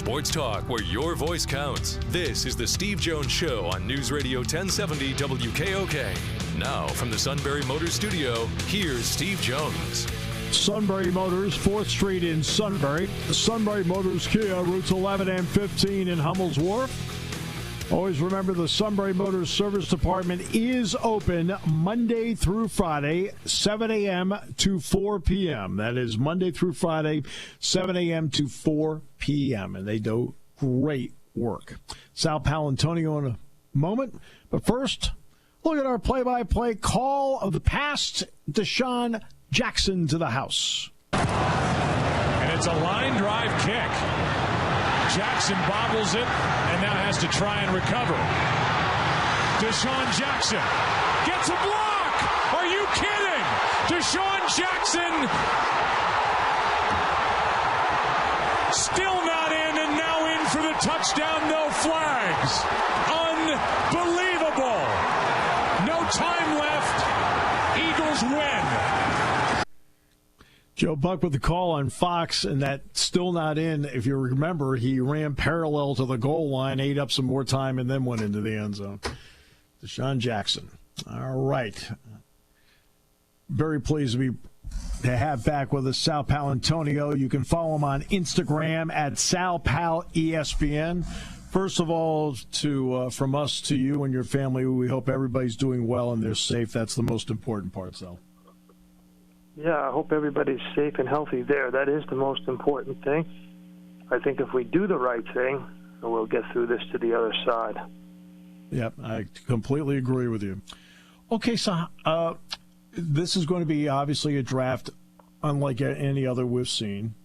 sports talk where your voice counts. This is the Steve Jones Show on News Radio 1070 WKOK. Now, from the Sunbury Motors Studio, here's Steve Jones. Sunbury Motors, 4th Street in Sunbury. Sunbury Motors Kia, routes 11 and 15 in Hummel's Wharf. Always remember the Sunbury Motors Service Department is open Monday through Friday, 7 a.m. to 4 p.m. That is Monday through Friday, 7 a.m. to 4 p.m. And they do great work. Sal Paolantonio in a moment. But first, look at our play-by-play call of the past. Deshaun Jackson to the house. And it's a line drive kick. Jackson bobbles it and now has to try and recover. Deshaun Jackson gets a block. Are you kidding? Deshaun Jackson still not in and now in for the touchdown. No flags. Unbelievable. No time left. Eagles win. Joe Buck with the call on Fox, and that still not in. If you remember, he ran parallel to the goal line, ate up some more time, and then went into the end zone. Deshaun Jackson. All right. Very pleased to have back with us Sal Paolantonio. You can follow him on Instagram at SalPalESPN. First of all, from us to you and your family, we hope everybody's doing well and they're safe. That's the most important part, Sal. Yeah, I hope everybody's safe and healthy there. That is the most important thing. I think if we do the right thing, we'll get through this to the other side. Yep, I completely agree with you. Okay, so this is going to be obviously a draft unlike any other we've seen.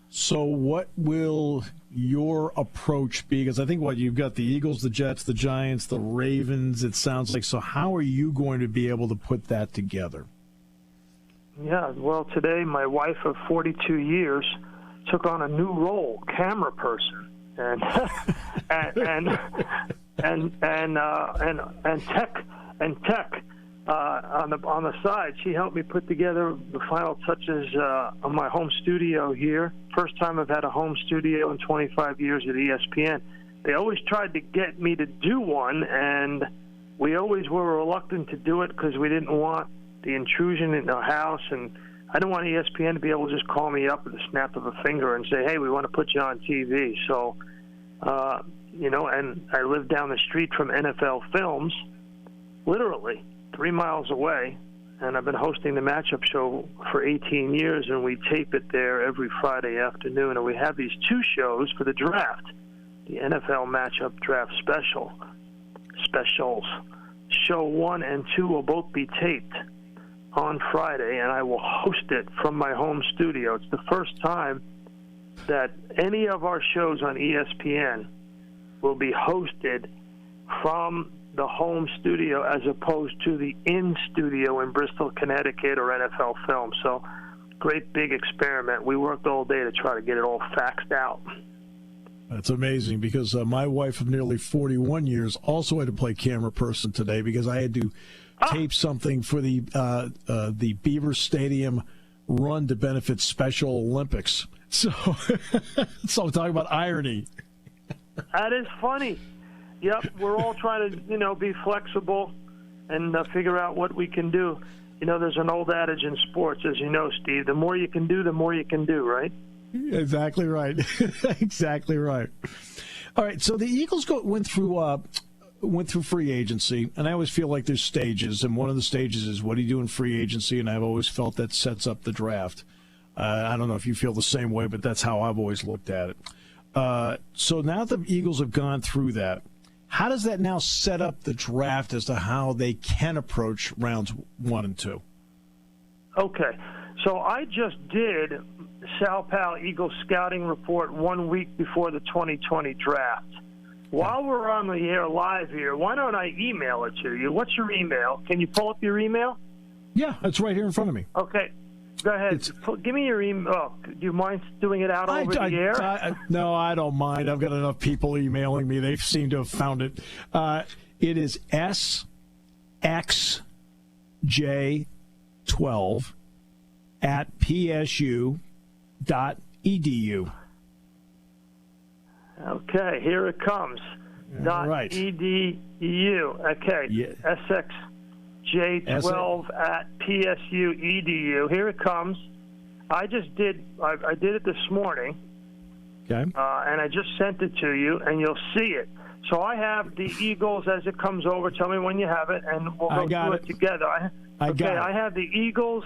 So what will your approach be? Because I think you've got the Eagles, the Jets, the Giants, the Ravens, it sounds like. So how are you going to be able to put that together? Yeah, well, today my wife of 42 years took on a new role, camera person, and tech on the side. She helped me put together the final touches on my home studio here. First time I've had a home studio in 25 years at ESPN. They always tried to get me to do one, and we always were reluctant to do it because we didn't want the intrusion in our house, and I don't want ESPN to be able to just call me up with a snap of a finger and say, hey, we want to put you on TV. So, and I live down the street from NFL Films, literally 3 miles away, and I've been hosting the matchup show for 18 years, and we tape it there every Friday afternoon, and we have these two shows for the draft, the NFL Matchup Draft Specials. Show 1 and 2 will both be taped on Friday, and I will host it from my home studio. It's the first time that any of our shows on ESPN will be hosted from the home studio as opposed to the in-studio in Bristol, Connecticut, or NFL Film. So, great big experiment. We worked all day to try to get it all faxed out. That's amazing because my wife of nearly 41 years also had to play camera person today because I had to tape something for the Beaver Stadium run to benefit Special Olympics. So talk about irony. That is funny. Yep, we're all trying to, be flexible and figure out what we can do. There's an old adage in sports, as you know, Steve, the more you can do, the more you can do, right? Exactly right. Exactly right. All right, so the Eagles went through free agency, and I always feel like there's stages, and one of the stages is what do you do in free agency, and I've always felt that sets up the draft. I don't know if you feel the same way, but that's how I've always looked at it. So now the Eagles have gone through that. How does that now set up the draft as to how they can approach rounds 1 and 2? Okay, so I just did Sal Pal Eagles scouting report 1 week before the 2020 draft. While we're on the air live here, why don't I email it to you? What's your email? Can you pull up your email? Yeah, it's right here in front of me. Okay. Go ahead. Give me your email. Oh, do you mind doing it out over the air? No, I don't mind. I've got enough people emailing me. They seem to have found it. It is sxj12@psu.edu. Okay, here it comes. Right. .edu. Okay. Yeah. SXJ12 at PSU edu. Here it comes. I did it this morning. Okay. And I just sent it to you, and you'll see it. So I have the Eagles as it comes over. Tell me when you have it, and we'll go through it together. I have the Eagles'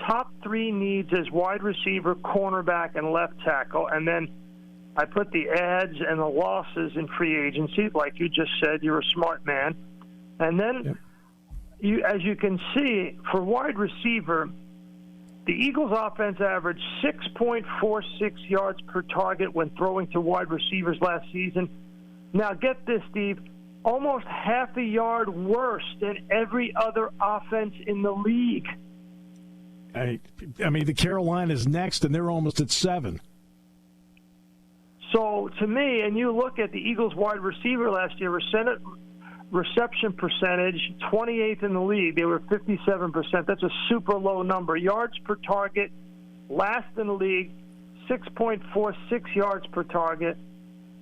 top 3 needs as wide receiver, cornerback, and left tackle, and then I put the adds and the losses in free agency, like you just said. You're a smart man. And then, as you can see, for wide receiver, the Eagles' offense averaged 6.46 yards per target when throwing to wide receivers last season. Now, get this, Steve, almost half a yard worse than every other offense in the league. I mean, the Carolina's next, and they're almost at 7. So, to me, and you look at the Eagles' wide receiver last year, reception percentage, 28th in the league. They were 57%. That's a super low number. Yards per target, last in the league, 6.46 yards per target.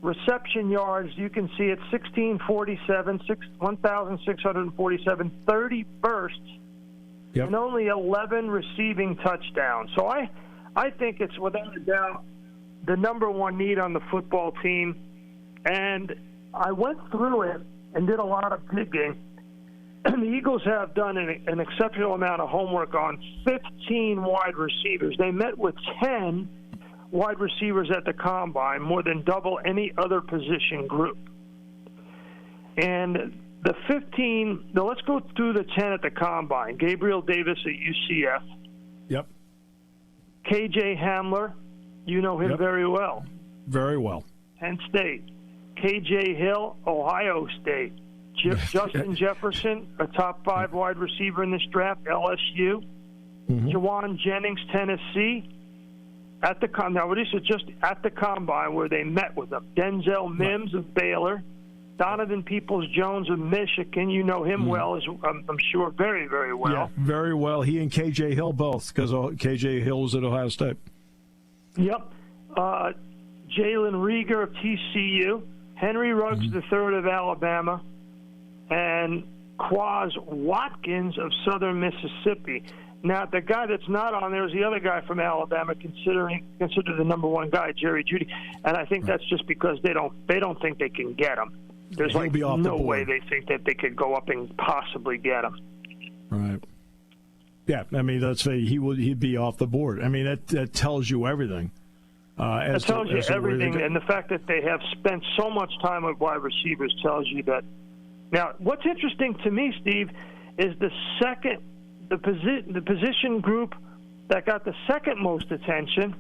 Reception yards, you can see it, 1,647, 1,647, 30 bursts, and only 11 receiving touchdowns. So I think it's without a doubt the number 1 need on the football team. And I went through it and did a lot of digging. And the Eagles have done an exceptional amount of homework on 15 wide receivers. They met with 10 wide receivers at the Combine, more than double any other position group. And the 15, now let's go through the 10 at the Combine. Gabriel Davis at UCF. Yep. KJ Hamler, you know him very well. Very well. Penn State. KJ Hill, Ohio State. Justin Jefferson, a top 5 wide receiver in this draft, LSU. Jawan Jennings, Tennessee. At the now, this is just at the Combine where they met with them. Denzel Mims of Baylor. Donovan Peoples-Jones of Michigan. You know him well, I'm sure, very, very well. Yeah, very well. He and K.J. Hill both, because K.J. Hill was at Ohio State. Yep. Jalen Rieger of TCU. Henry Ruggs III of Alabama. And Quaz Watkins of Southern Mississippi. Now, the guy that's not on there is the other guy from Alabama, considered the number 1 guy, Jerry Jeudy. And I think that's just because they don't think they can get him. There's no way they think that they could go up and possibly get him. Right. Yeah, I mean, he'd be off the board. I mean, that tells you everything. It tells you everything, and the fact that they have spent so much time with wide receivers tells you that. Now, what's interesting to me, Steve, is the position group that got the second most attention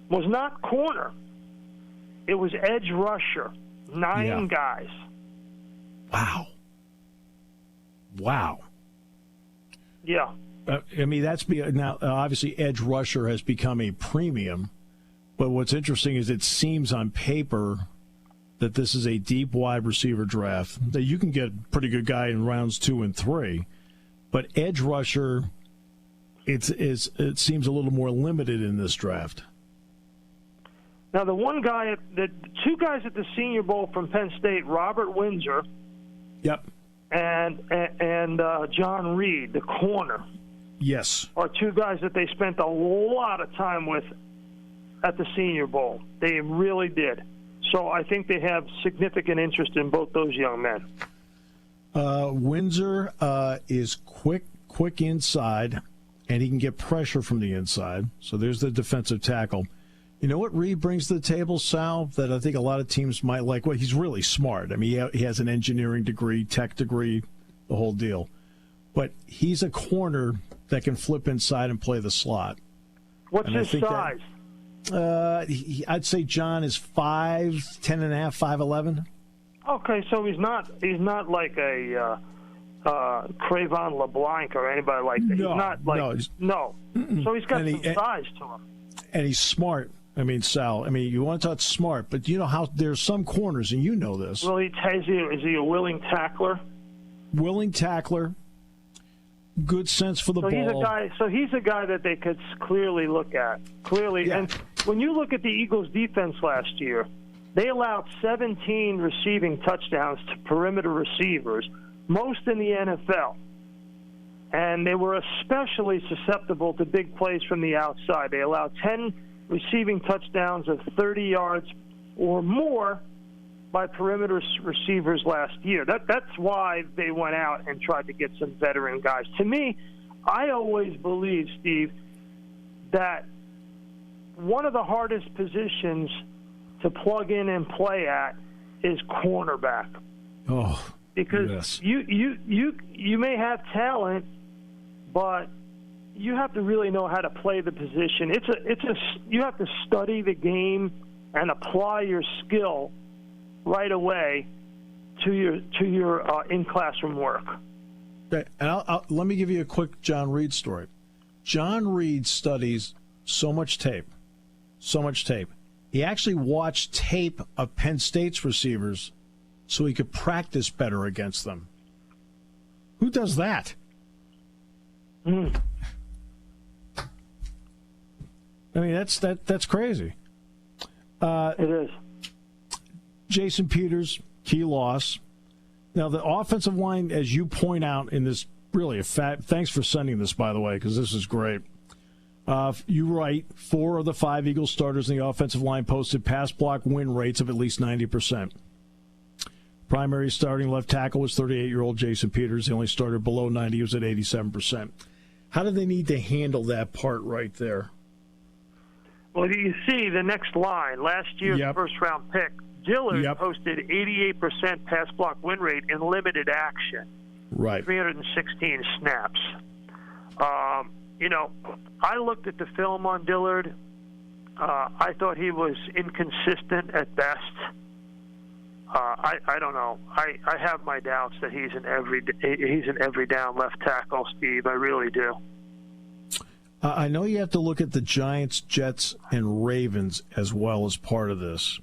was not corner. It was edge rusher. 9 guys. Wow. Yeah. I mean, now obviously edge rusher has become a premium, but what's interesting is it seems on paper that this is a deep wide receiver draft, that you can get a pretty good guy in rounds 2 and 3, but edge rusher, it seems a little more limited in this draft. Now, the 2 guys at the Senior Bowl from Penn State, Robert Windsor, and John Reed, the corner, are 2 guys that they spent a lot of time with at the Senior Bowl. They really did. So I think they have significant interest in both those young men. Windsor is quick inside, and he can get pressure from the inside. So there's the defensive tackle. You know what Reed brings to the table, Sal, that I think a lot of teams might like? Well, he's really smart. I mean, he has an engineering degree, tech degree, the whole deal. But he's a corner that can flip inside and play the slot. What's his size? I'd say John is 5'10 and a half, 5'11". Okay, so he's not like a Cravon LeBlanc or anybody like that. No, he's not like no. So he's got some size to him. And he's smart. I mean, Sal, you want to talk smart, but you know how there's some corners, and you know this. Well, is he a willing tackler? Willing tackler. Good sense for the ball. He's a guy that they could clearly look at. Clearly. Yeah. And when you look at the Eagles' defense last year, They allowed 17 receiving touchdowns to perimeter receivers, most in the NFL. And they were especially susceptible to big plays from the outside. They allowed 10 receiving touchdowns of 30 yards or more by perimeter receivers last year. That's why they went out and tried to get some veteran guys. To me, I always believe, Steve, that one of the hardest positions to plug in and play at is cornerback. Oh, because yes. you may have talent, but you have to really know how to play the position. You have to study the game and apply your skill right away to your in-classroom work. Okay, and let me give you a quick John Reed story. John Reed studies so much tape. He actually watched tape of Penn State's receivers so he could practice better against them. Who does that? I mean, that's crazy. It is. Jason Peters, key loss. Now, the offensive line, as you point out in this, really, thanks for sending this, by the way, because this is great. You write, 4 of the 5 Eagles starters in the offensive line posted pass block win rates of at least 90%. Primary starting left tackle was 38-year-old Jason Peters. The only starter below 90. He was at 87%. How do they need to handle that part right there? Well, you see the next line. Last year's first-round pick, Dillard posted 88% pass block win rate in limited action. Right. 316 snaps. I looked at the film on Dillard. I thought he was inconsistent at best. I don't know. I have my doubts that he's an every down left tackle, Steve. I really do. I know you have to look at the Giants, Jets, and Ravens as well as part of this.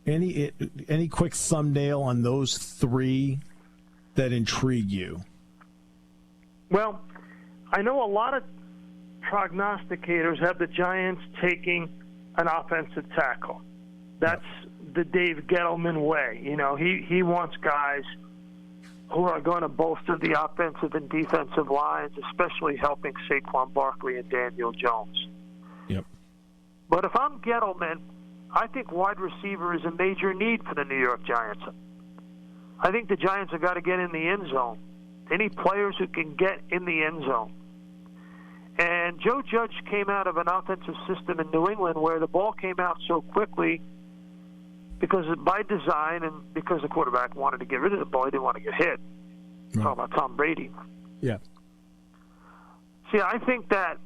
Any quick thumbnail on those 3 that intrigue you? Well, I know a lot of prognosticators have the Giants taking an offensive tackle. That's the Dave Gettleman way. He wants guys who are going to bolster the offensive and defensive lines, especially helping Saquon Barkley and Daniel Jones. Yep. But if I'm Gettleman, I think wide receiver is a major need for the New York Giants. I think the Giants have got to get in the end zone. They need players who can get in the end zone. And Joe Judge came out of an offensive system in New England where the ball came out so quickly because by design and because the quarterback wanted to get rid of the ball. He didn't want to get hit. Right. Talking about Tom Brady. Yeah. See, I think that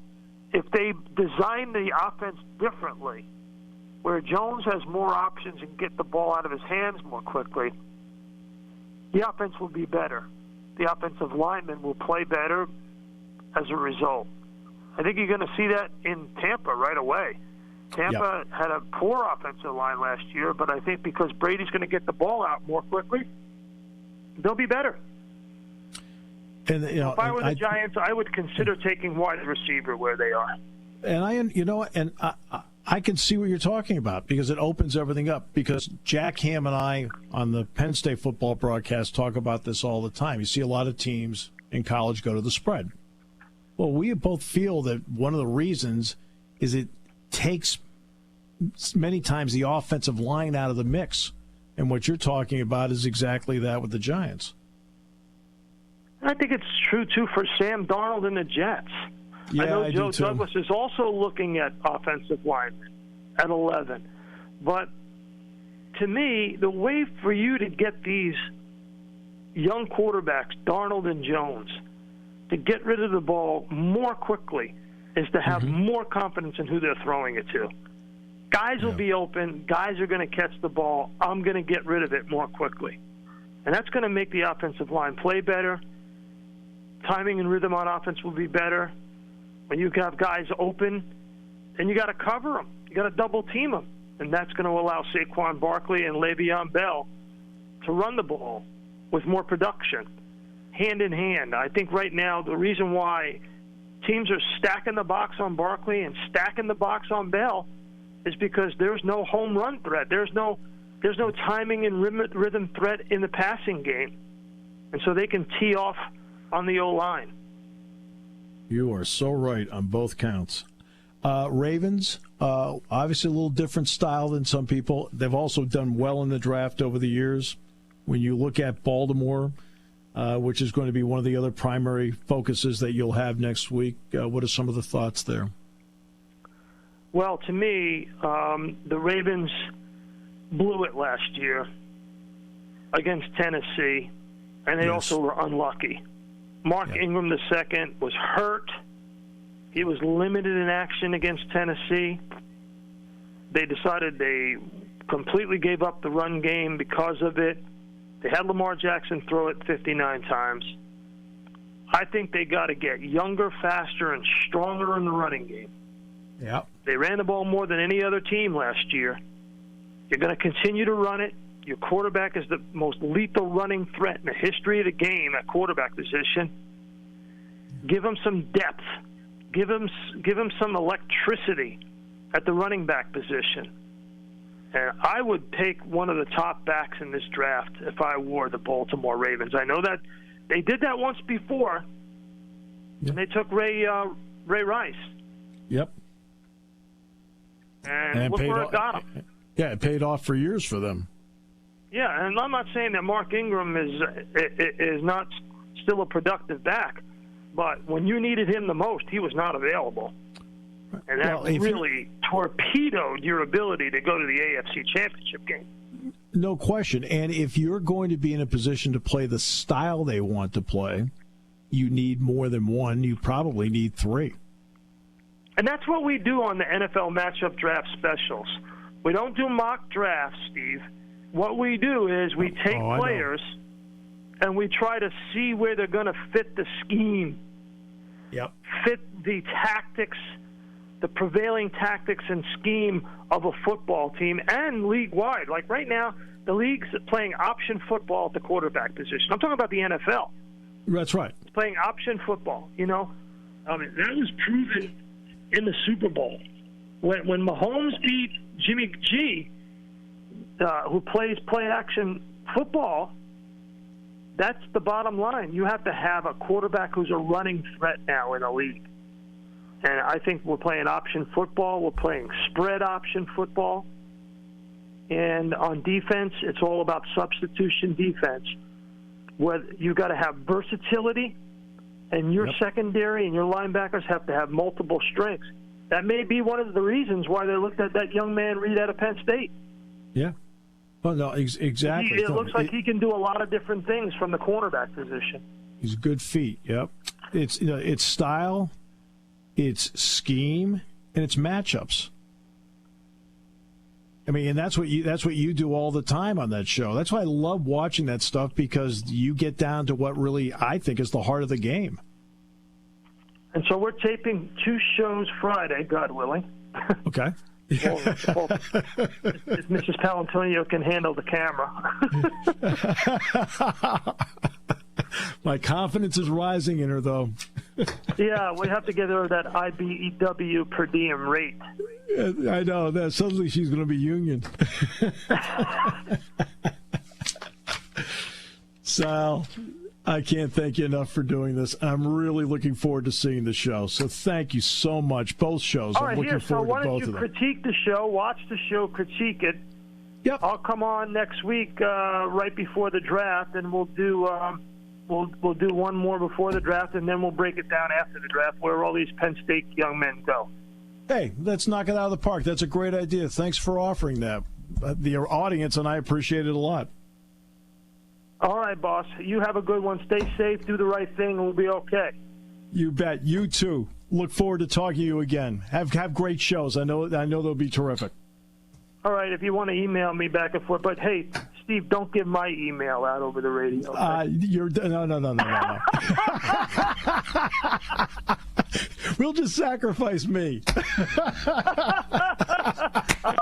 if they design the offense differently, where Jones has more options and get the ball out of his hands more quickly, the offense will be better. The offensive linemen will play better as a result. I think you're going to see that in Tampa right away. Tampa had a poor offensive line last year, but I think because Brady's going to get the ball out more quickly, they'll be better. And if I were the Giants, I would consider taking wide receiver where they are. And I can see what you're talking about because it opens everything up. Because Jack Ham and I on the Penn State football broadcast talk about this all the time. You see a lot of teams in college go to the spread. Well, we both feel that one of the reasons is it takes many times the offensive line out of the mix. And what you're talking about is exactly that with the Giants. I think it's true, too, for Sam Darnold and the Jets. Yeah, I know I Joe do too. Douglas is also looking at offensive linemen at 11. But to me, the way for you to get these young quarterbacks, Darnold and Jones, to get rid of the ball more quickly is to have more confidence in who they're throwing it to. Guys will be open. Guys are going to catch the ball. I'm going to get rid of it more quickly. And that's going to make the offensive line play better. Timing and rhythm on offense will be better. When you have guys open, then you got to cover them. You got to double team them. And that's going to allow Saquon Barkley and Le'Veon Bell to run the ball with more production, hand in hand. I think right now the reason why teams are stacking the box on Barkley and stacking the box on Bell is because there's no home run threat. There's no There's no timing and rhythm threat in the passing game. And so they can tee off on the O-line. You are so right on both counts. Ravens, obviously a little different style than some people. They've also done well in the draft over the years. When you look at Baltimore, which is going to be one of the other primary focuses that you'll have next week, what are some of the thoughts there? Well, to me, the Ravens blew it last year against Tennessee, and they also were unlucky. Mark Ingram II was hurt. He was limited in action against Tennessee. They decided they completely gave up the run game because of it. They had Lamar Jackson throw it 59 times. I think they got to get younger, faster, and stronger in the running game. Yeah. They ran the ball more than any other team last year. You're going to continue to run it. Your quarterback is the most lethal running threat in the history of the game at quarterback position. Give him some depth. Give him some electricity at the running back position. And I would take one of the top backs in this draft if I were the Baltimore Ravens. I know that they did that once before, and they took Ray Rice. Yep. And look where it got him. Yeah, it paid off for years for them. Yeah, and I'm not saying that Mark Ingram is not still a productive back, but when you needed him the most, he was not available. And that really torpedoed your ability to go to the AFC Championship game. No question. And if you're going to be in a position to play the style they want to play, you need more than one. You probably need three. And that's what we do on the NFL matchup draft specials. We don't do mock drafts, Steve. What we do is we take players and we try to see where they're going to fit the scheme, fit the tactics, the prevailing tactics and scheme of a football team and league-wide. Like right now, the league's playing option football at the quarterback position. I'm talking about the NFL. That's right. It's playing option football, you know. I mean, that was proven in the Super Bowl. When Mahomes beat Jimmy G, who plays play-action football, that's the bottom line. You have to have a quarterback who's a running threat now in the league. And I think we're playing option football. We're playing spread option football. And on defense, it's all about substitution defense, where you got to have versatility, and your secondary and your linebackers have to have multiple strengths. That may be one of the reasons why they looked at that young man Reed out of Penn State. Yeah. Well, no, exactly. It looks like he can do a lot of different things from the cornerback position. He's good feet. Yep. It's style, it's scheme, and it's matchups. I mean, and that's what you do all the time on that show. That's why I love watching that stuff, because you get down to what really I think is the heart of the game. And so we're taping 2 shows Friday, God willing. Okay. Well, if Mrs. Palantonio can handle the camera. My confidence is rising in her, though. Yeah, we have to get her that IBEW per diem rate. I know. That suddenly she's going to be union. Sal, I can't thank you enough for doing this. I'm really looking forward to seeing the show. So thank you so much. Both shows. All right, I'm looking forward to both of them. So why don't you critique the show, watch the show, critique it. Yep. I'll come on next week right before the draft, and we'll do we'll do one more before the draft, and then we'll break it down after the draft where all these Penn State young men go. Hey, let's knock it out of the park. That's a great idea. Thanks for offering that. The audience and I appreciate it a lot. All right, boss. You have a good one. Stay safe. Do the right thing, and we'll be okay. You bet. You too. Look forward to talking to you again. Have great shows. I know they'll be terrific. All right. If you want to email me back and forth, but hey, Steve, don't give my email out over the radio. Okay? No. We'll just sacrifice me.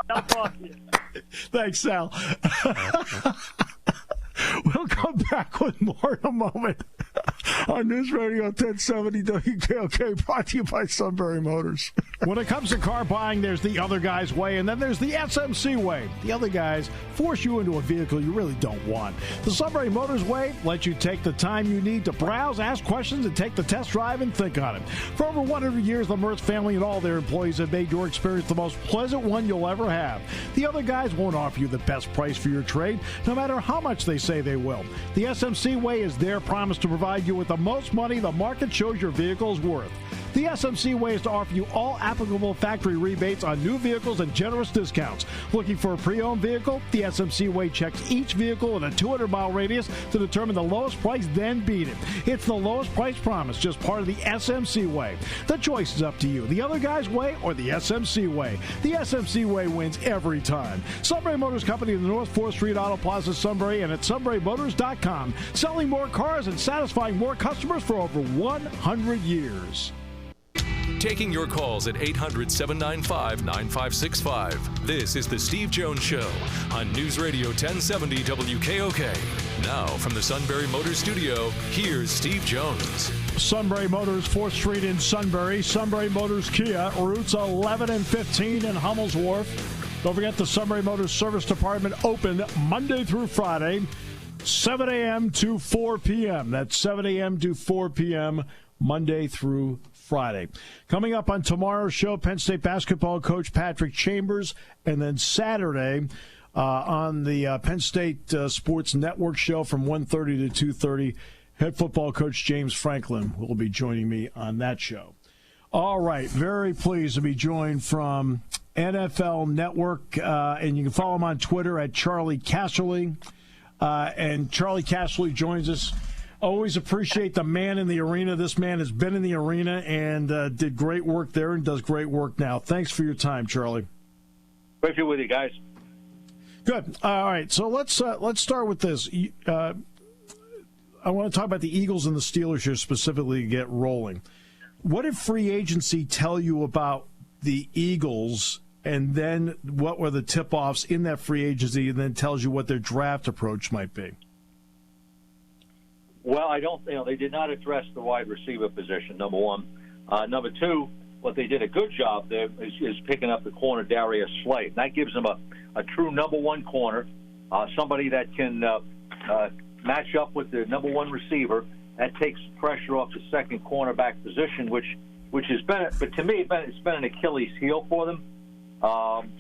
I'll talk to you. Thanks, Sal. We'll come back with more in a moment. on News Radio 1070 WKOK, brought to you by Sunbury Motors. When it comes to car buying, there's the other guy's way, and then there's the SMC way. The other guys force you into a vehicle you really don't want. The Sunbury Motors way lets you take the time you need to browse, ask questions, and take the test drive and think on it. For over 100 years, the Mertz family and all their employees have made your experience the most pleasant one you'll ever have. The other guys won't offer you the best price for your trade, no matter how much they say they will. The SMC way is their promise to provide you with the most money the market shows your vehicle is worth. The SMC way is to offer you all applicable factory rebates on new vehicles and generous discounts. Looking for a pre-owned vehicle? The SMC way checks each vehicle in a 200-mile radius to determine the lowest price, then beat it. It's the lowest price promise, just part of the SMC way. The choice is up to you. The other guy's way or the SMC way. The SMC way wins every time. Sunbury Motors Company in the North 4th Street Auto Plaza, Sunbury, and at sunburymotors.com. Selling more cars and satisfying more customers for over 100 years. Taking your calls at 800-795-9565. This is the Steve Jones Show on News Radio 1070 WKOK. Now from the Sunbury Motors Studio, here's Steve Jones. Sunbury Motors, 4th Street in Sunbury. Sunbury Motors Kia, routes 11 and 15 in Hummel's Wharf. Don't forget the Sunbury Motors Service Department open Monday through Friday, 7 a.m. to 4 p.m. That's 7 a.m. to 4 p.m. Monday through Friday. Coming up on tomorrow's show, Penn State basketball coach Patrick Chambers, and then Saturday on the Penn State Sports Network show from 1:30 to 2:30, head football coach James Franklin will be joining me on that show. All right, very pleased to be joined from NFL Network, and you can follow him on Twitter at Charlie Casserly, and Charlie Casserly joins us. Always appreciate the man in the arena. This man has been in the arena and did great work there and does great work now. Thanks for your time, Charlie. Great to be with you guys. Good. All right, so let's start with this. I want to talk about the Eagles and the Steelers here specifically to get rolling. What did free agency tell you about the Eagles, and then what were the tip-offs in that free agency, and then tells you what their draft approach might be? Well, they did not address the wide receiver position, number one. Number two, what they did a good job there is picking up the corner Darius Slay. And that gives them a true number one corner, somebody that can match up with the number one receiver. That takes pressure off the second cornerback position, which has been, but to me, it's been an Achilles heel for them.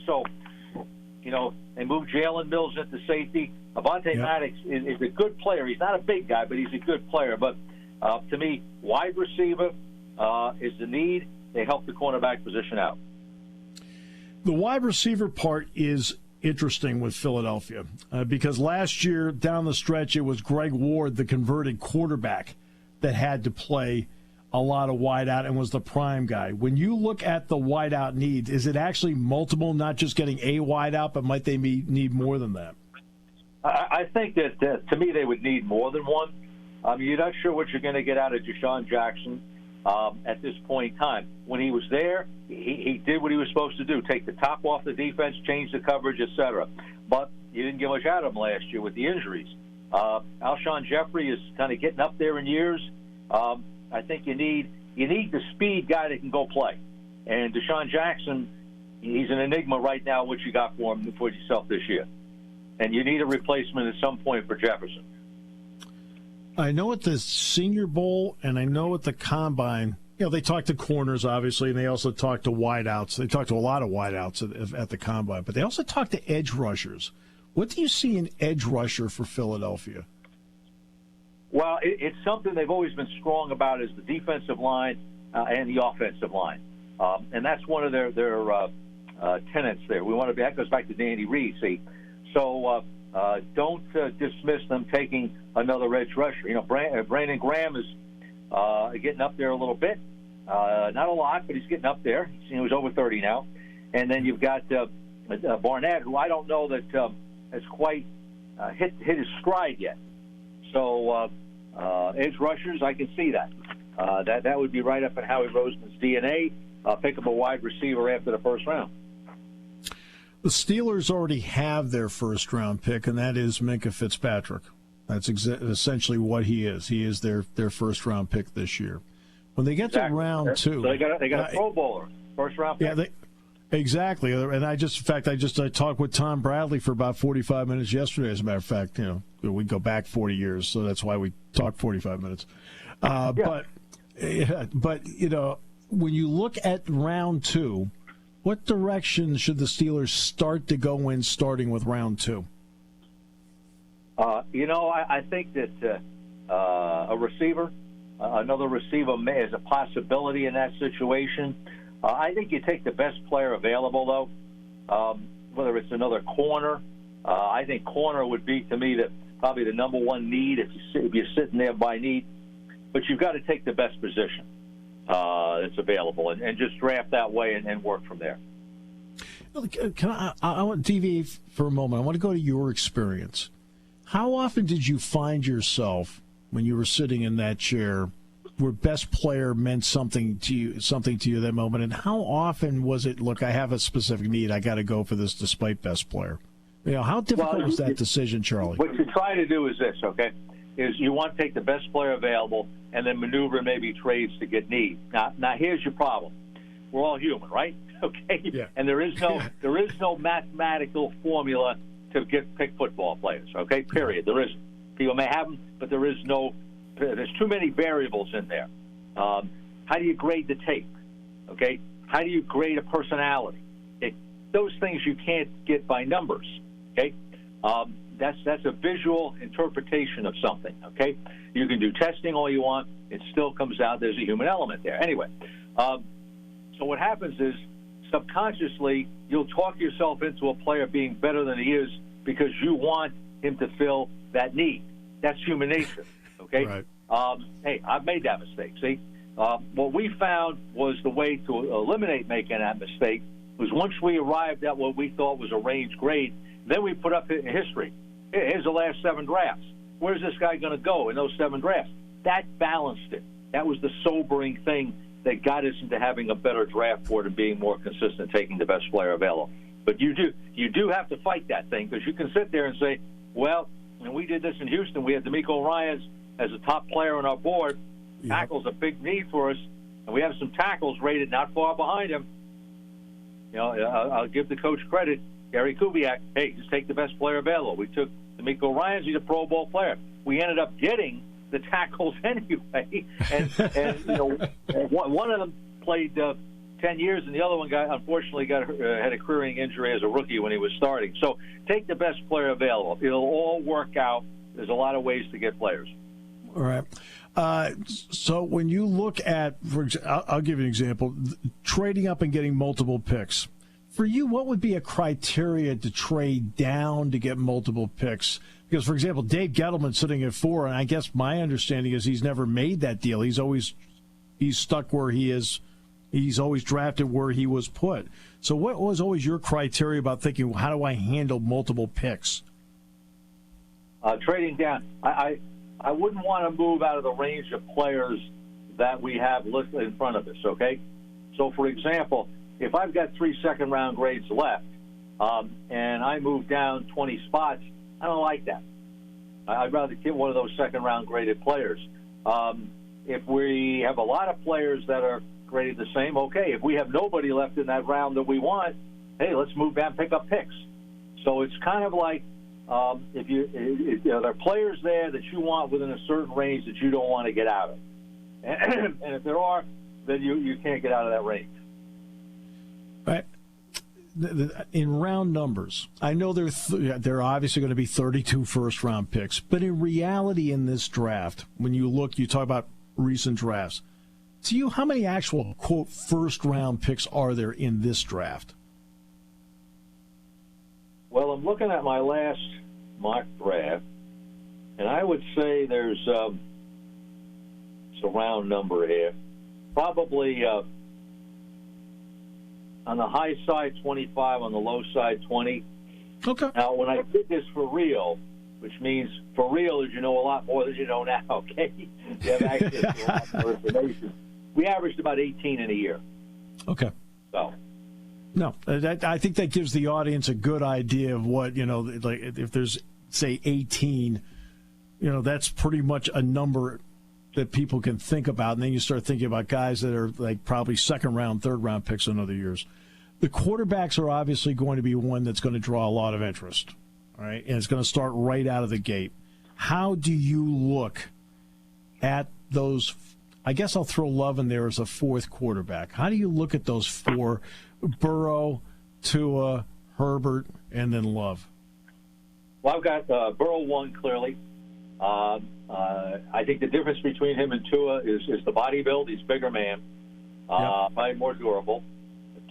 So, they moved Jalen Mills into safety. Avonte Maddox is a good player. He's not a big guy, but he's a good player. But to me, wide receiver is the need. They help the cornerback position out. The wide receiver part is interesting with Philadelphia because last year down the stretch it was Greg Ward, the converted quarterback, that had to play a lot of wideout and was the prime guy. When you look at the wideout needs, is it actually multiple, not just getting a wideout, but might they need more than that? I think that, to me, they would need more than one. You're not sure what you're going to get out of Deshaun Jackson at this point in time. When he was there, he did what he was supposed to do, take the top off the defense, change the coverage, etc. But you didn't get much out of him last year with the injuries. Alshon Jeffrey is kind of getting up there in years. I think you need the speed guy that can go play. And Deshaun Jackson, he's an enigma right now, what you got for him for yourself this year. And you need a replacement at some point for Jefferson. I know at the Senior Bowl and I know at the Combine, they talked to corners, obviously, and they also talked to wideouts. They talked to a lot of wideouts at the Combine, but they also talked to edge rushers. What do you see in edge rusher for Philadelphia? Well, it's something they've always been strong about is the defensive line and the offensive line. And that's one of their tenets there. That goes back to Danny Reed, see. So don't dismiss them taking another edge rusher. Brandon Graham is getting up there a little bit. Not a lot, but he's getting up there. He's over 30 now. And then you've got Barnett, who I don't know that has quite hit his stride yet. So edge rushers, I can see that. That would be right up in Howie Roseman's DNA. Pick up a wide receiver after the first round. The Steelers already have their first-round pick, and that is Minkah Fitzpatrick. That's essentially what he is. He is their first-round pick this year. When they get to round two, so they got a Pro Bowler, first-round pick. Yeah, exactly. And I talked with Tom Bradley for about 45 minutes yesterday. As a matter of fact, we go back 40 years, so that's why we talk 45 minutes. But when you look at round two, what direction should the Steelers start to go in, starting with round two? I think that a receiver, another receiver is a possibility in that situation. I think you take the best player available, though, whether it's another corner. I think corner would be, to me, probably the number one need if you're sitting there by need. But you've got to take the best position that's available and just draft that way and work from there. I want to deviate for a moment. I want to go to your experience. How often did you find yourself when you were sitting in that chair where best player meant something to you at that moment? And how often was it, look, I have a specific need, I got to go for this despite best player? How difficult was that decision, Charlie? What you try to do is this, okay, is you want to take the best player available and then maneuver maybe trades to get need. Now here's your problem. We're all human, right? Okay? Yeah. And there is no mathematical formula to pick football players, okay? Period. There isn't. People may have them, but there's too many variables in there. How do you grade the tape? Okay? How do you grade a personality? Those things you can't get by numbers, okay? That's a visual interpretation of something, okay? You can do testing all you want. It still comes out there's a human element there. Anyway, so what happens is subconsciously you'll talk yourself into a player being better than he is because you want him to fill that need. That's human nature, okay? Right. Hey, I've made that mistake, see? What we found was the way to eliminate making that mistake was once we arrived at what we thought was a range grade, then we put up in history. Here's the last 7 drafts. Where's this guy going to go in those 7 drafts? That balanced it. That was the sobering thing that got us into having a better draft board and being more consistent, taking the best player available. But you do have to fight that thing because you can sit there and say, well, when we did this in Houston, we had DeMeco Ryans as a top player on our board. Yep. Tackle's a big need for us, and we have some tackles rated not far behind him. I'll give the coach credit. Gary Kubiak, hey, just take the best player available. We took DeMeco Ryans, he's a Pro Bowl player. We ended up getting the tackles anyway, and one of them played 10 years, and the other one unfortunately had a career-ending injury as a rookie when he was starting. So take the best player available. It'll all work out. There's a lot of ways to get players. All right. So when you look at, I'll give you an example, trading up and getting multiple picks. For you, what would be a criteria to trade down to get multiple picks? Because, for example, Dave Gettleman sitting at 4, and I guess my understanding is he's never made that deal. He's stuck where he is. He's always drafted where he was put. So what was always your criteria about thinking, how do I handle multiple picks? Trading down. I wouldn't want to move out of the range of players that we have listed in front of us, okay? So, for example, if I've got 3 second-round grades left and I move down 20 spots, I don't like that. I'd rather get one of those second-round graded players. If we have a lot of players that are graded the same, okay. If we have nobody left in that round that we want, hey, let's move down and pick up picks. So it's kind of like if there are players there that you want within a certain range that you don't want to get out of. And if there are, then you can't get out of that range. Right. In round numbers, I know there are obviously going to be 32 first-round picks, but in reality in this draft, when you talk about recent drafts, to you, how many actual, quote, first-round picks are there in this draft? Well, I'm looking at my last mock draft, and I would say there's it's a round number here, probably on the high side 25, on the low side 20. Okay. Now, when I did this for real, which means for real is you know a lot more than you know now, okay? You have access to a lot more information. We averaged about 18 in a year. Okay. So. No, I think that gives the audience a good idea of what, like if there's, say, 18 that's pretty much a number that people can think about. And then you start thinking about guys that are like probably second-round, third-round picks in other years. The quarterbacks are obviously going to be one that's going to draw a lot of interest, all right? And it's going to start right out of the gate. How do you look at those? I guess I'll throw Love in there as a fourth quarterback. How do you look at those four, Burrow, Tua, Herbert, and then Love? Well, I've got Burrow one, clearly. I think the difference between him and Tua is the body build. He's a bigger man, probably more durable.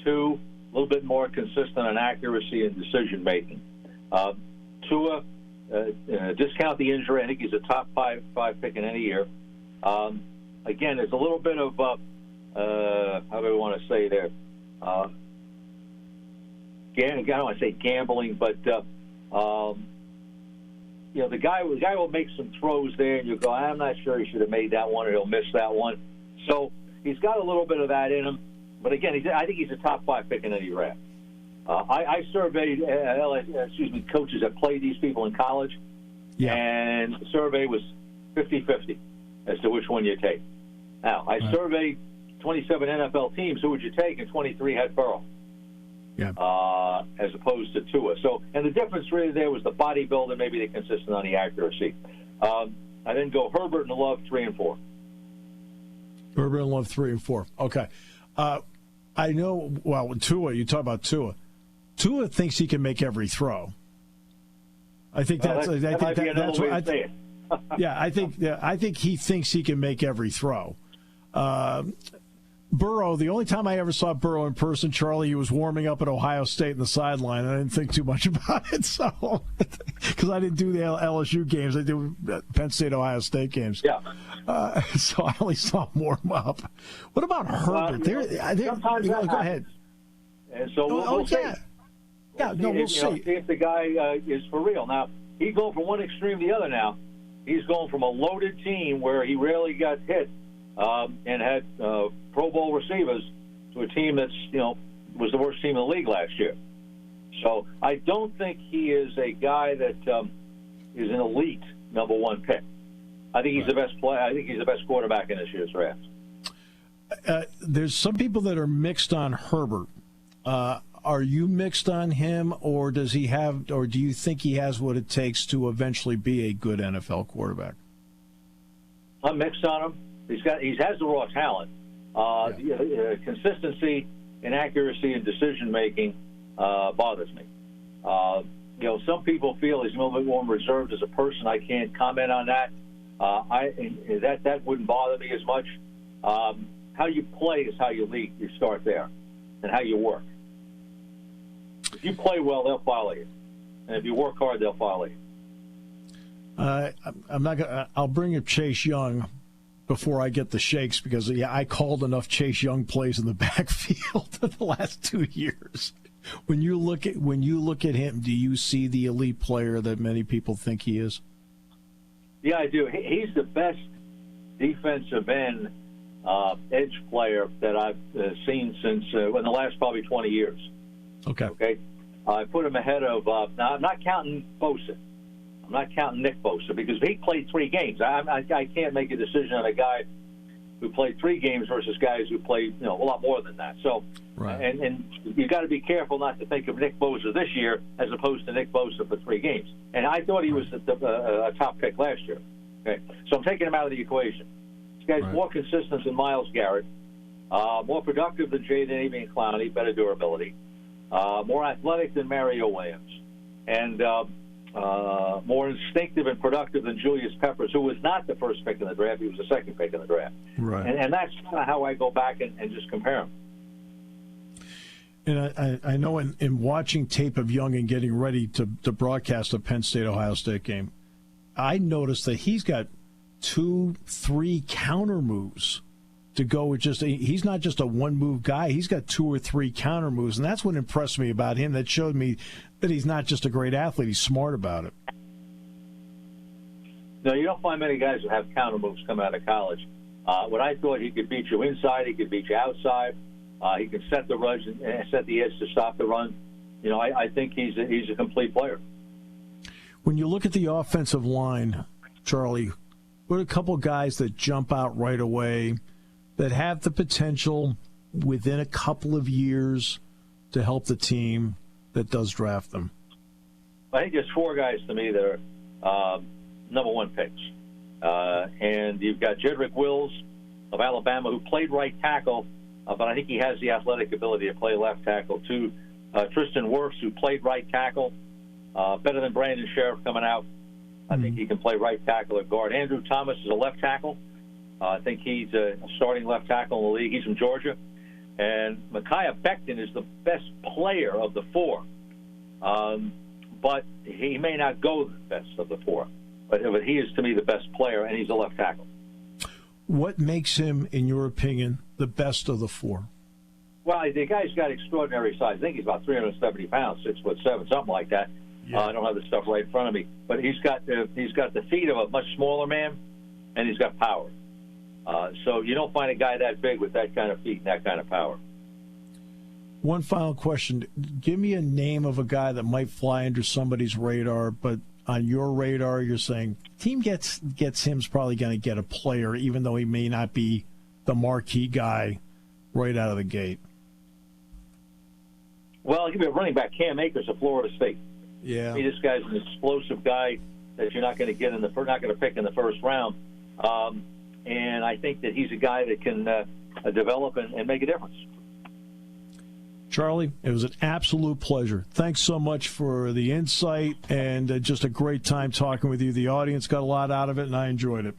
Two, a little bit more consistent on accuracy and decision-making. Tua, discount the injury. I think he's a top five pick in any year. Again, there's a little bit of, how do I want to say there? I don't want to say gambling, but, the guy will make some throws there, and you go, I'm not sure he should have made that one, or he'll miss that one. So he's got a little bit of that in him. But again, I think he's a top five pick in any draft. I surveyed coaches that played these people in college, and the survey was 50-50 as to which one you take. Now, I surveyed 27 NFL teams. Who would you take? And 23 had Burrow, as opposed to Tua. So, and the difference really there was the body build and maybe the consistent on the accuracy. I then go Herbert and Love 3 and 4. Herbert and Love 3 and 4. Okay. I know, well, Tua, you talk about Tua. Tua thinks he can make every throw. I think that's what I think. I think he thinks he can make every throw. Burrow, the only time I ever saw Burrow in person, Charlie, he was warming up at Ohio State in the sideline. I didn't think too much about it, so because I didn't do the LSU games, I do Penn State, Ohio State games. Yeah. So I only saw him warm up. What about Herbert? Go ahead. And so we'll see. We'll see if the guy is for real. Now, he's going from one extreme to the other now. He's going from a loaded team where he rarely got hit and had Pro Bowl receivers to a team that's, was the worst team in the league last year. So I don't think he is a guy that is an elite number one pick. I think he's the best player. I think he's the best quarterback in this year's draft. There's some people that are mixed on Herbert. Are you mixed on him, or does he have, or do you think he has what it takes to eventually be a good NFL quarterback? I'm mixed on him. He has the raw talent. Consistency and accuracy and decision making bothers me. Some people feel he's a little bit more reserved as a person. I can't comment on that. That wouldn't bother me as much. How you play is how you lead. You start there, and how you work. If you play well, they'll follow you, and if you work hard, they'll follow you. I'm not gonna. I'll bring up Chase Young before I get the shakes, because I called enough Chase Young plays in the backfield the last 2 years. When you look at him, do you see the elite player that many people think he is? Yeah, I do. He's the best defensive end edge player that I've seen since in the last probably 20 years. Okay. I put him ahead of. Now I'm not counting Bosa. I'm not counting Nick Bosa, because he played 3 games. I can't make a decision on a guy who played 3 games versus guys who played a lot more than that. So, right. And you got to be careful not to think of Nick Bosa this year as opposed to Nick Bosa for 3 games. And I thought he was a top pick last year. Okay, so I'm taking him out of the equation. This guy's more consistent than Myles Garrett, more productive than Jadeveon Clowney, better durability, more athletic than Mario Williams, and more instinctive and productive than Julius Peppers, who was not the first pick in the draft. He was the second pick in the draft. Right. And that's kind of how I go back and just compare them. And I know in watching tape of Young and getting ready to broadcast a Penn State-Ohio State game, I noticed that he's got 2-3 counter moves to go with. He's not just a one-move guy. He's got 2 or 3 counter moves, and that's what impressed me about him. That showed me that he's not just a great athlete. He's smart about it. No, you don't find many guys who have counter moves coming out of college. When I thought he could beat you inside, he could beat you outside. He can set the runs and set the edge to stop the run. I think he's a complete player. When you look at the offensive line, Charlie, what are a couple guys that jump out right away that have the potential within a couple of years to help the team that does draft them? I think there's 4 guys to me that are number 1 picks. And you've got Jedrick Wills of Alabama, who played right tackle, but I think he has the athletic ability to play left tackle. 2, Tristan Wirfs, who played right tackle, better than Brandon Sheriff coming out. I think he can play right tackle or guard. Andrew Thomas is a left tackle. I think he's a starting left tackle in the league. He's from Georgia. And Micaiah Becton is the best player of the 4. But he may not go the best of the 4. But he is, to me, the best player, and he's a left tackle. What makes him, in your opinion, the best of the 4? Well, the guy's got extraordinary size. I think he's about 370 pounds, 6'7", something like that. Yeah. I don't have the stuff right in front of me, but he's got the feet of a much smaller man, and he's got power. So you don't find a guy that big with that kind of feet and that kind of power. One final question: give me a name of a guy that might fly under somebody's radar, but on your radar, you're saying team gets him's probably going to get a player, even though he may not be the marquee guy right out of the gate. Well, I'll give you a running back, Cam Akers of Florida State. Yeah, this guy's an explosive guy that you're not going to get not going to pick in the first round, and I think that he's a guy that can develop and make a difference. Charlie, it was an absolute pleasure. Thanks so much for the insight and just a great time talking with you. The audience got a lot out of it, and I enjoyed it.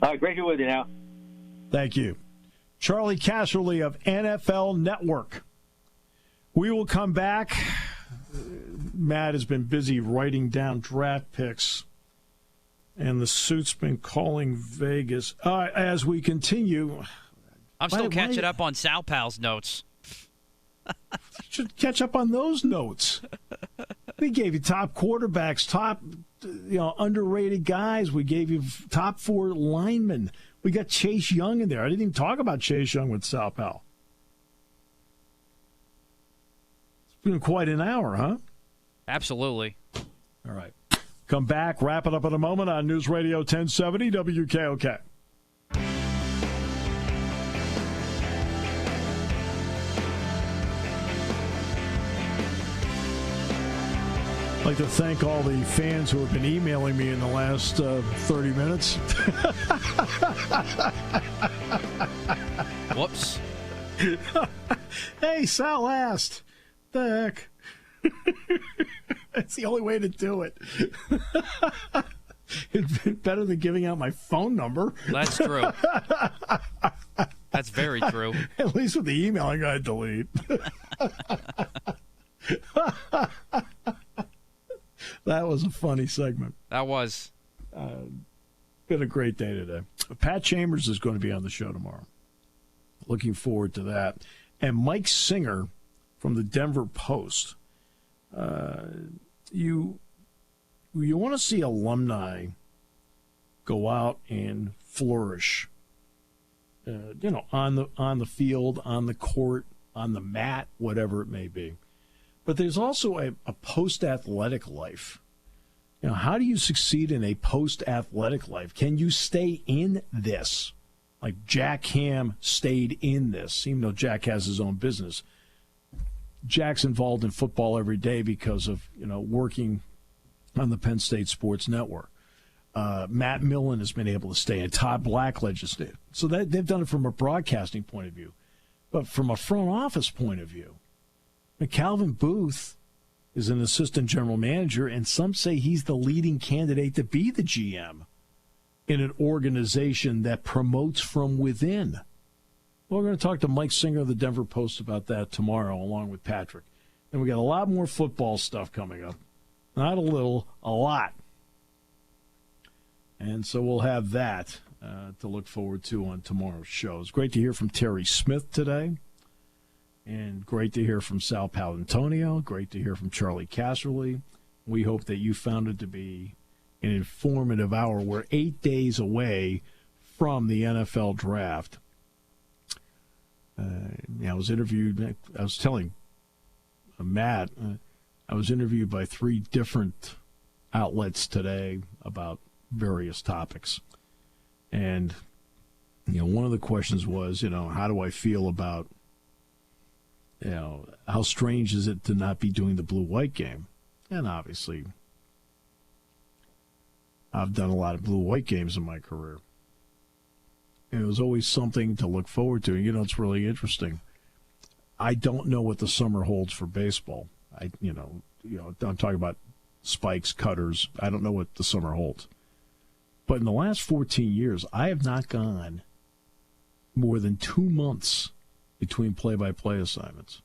All right, great to be with you now. Thank you. Charlie Casserly of NFL Network. We will come back. Matt has been busy writing down draft picks, and the suit's been calling Vegas. As we continue, I'm still catching up on Sal Pal's notes. Should catch up on those notes. We gave you top quarterbacks, top underrated guys. We gave you top 4 linemen. We got Chase Young in there. I didn't even talk about Chase Young with Sal Pal. It's been quite an hour, huh? Absolutely. All right. Come back, wrap it up in a moment on News Radio 1070 WKOK. I'd like to thank all the fans who have been emailing me in the last 30 minutes. Whoops. Hey, Sal asked. The heck? That's the only way to do it. It's better than giving out my phone number. That's true. That's very true. At least with the email, I got to delete. That was a funny segment. That was. Been a great day today. Pat Chambers is going to be on the show tomorrow. Looking forward to that. And Mike Singer from the Denver Post. You want to see alumni go out and flourish. On the field, on the court, on the mat, whatever it may be. But there's also a post-athletic life. How do you succeed in a post-athletic life? Can you stay in this? Like Jack Ham stayed in this, even though Jack has his own business. Jack's involved in football every day because of, working on the Penn State Sports Network. Matt Millen has been able to stay in. Todd Blackledge has stayed. So they've done it from a broadcasting point of view. But from a front office point of view, Calvin Booth is an assistant general manager, and some say he's the leading candidate to be the GM in an organization that promotes from within. Well, we're going to talk to Mike Singer of the Denver Post about that tomorrow, along with Patrick. And we got a lot more football stuff coming up. Not a little, a lot. And so we'll have that to look forward to on tomorrow's show. It's great to hear from Terry Smith today. And great to hear from Sal Paolantonio. Great to hear from Charlie Casserly. We hope that you found it to be an informative hour. We're 8 days away from the NFL draft. I was interviewed. I was telling Matt, I was interviewed by 3 different outlets today about various topics. And, one of the questions was, how do I feel about, how strange is it to not be doing the blue-white game? And obviously, I've done a lot of blue-white games in my career. And it was always something to look forward to. It's really interesting. I don't know what the summer holds for baseball. I'm talking about spikes, cutters. I don't know what the summer holds. But in the last 14 years, I have not gone more than 2 months between play-by-play assignments.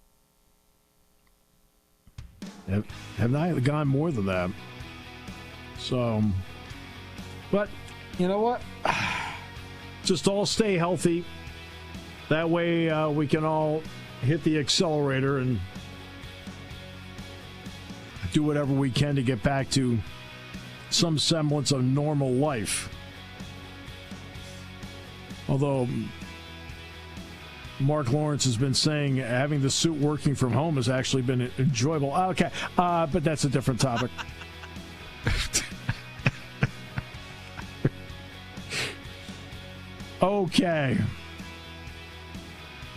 Have not gone more than that. So, but you know what? Just all stay healthy. That way we can all hit the accelerator and do whatever we can to get back to some semblance of normal life. Although Mark Lawrence has been saying having the suit working from home has actually been enjoyable. Okay, but that's a different topic. Okay.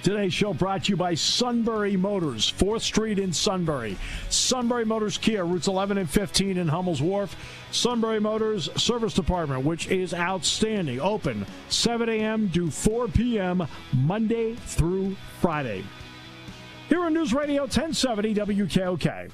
Today's show brought to you by Sunbury Motors, 4th Street in Sunbury. Sunbury Motors Kia, routes 11 and 15 in Hummel's Wharf. Sunbury Motors Service Department, which is outstanding. Open 7 a.m. to 4 p.m. Monday through Friday. Here on News Radio 1070 WKOK.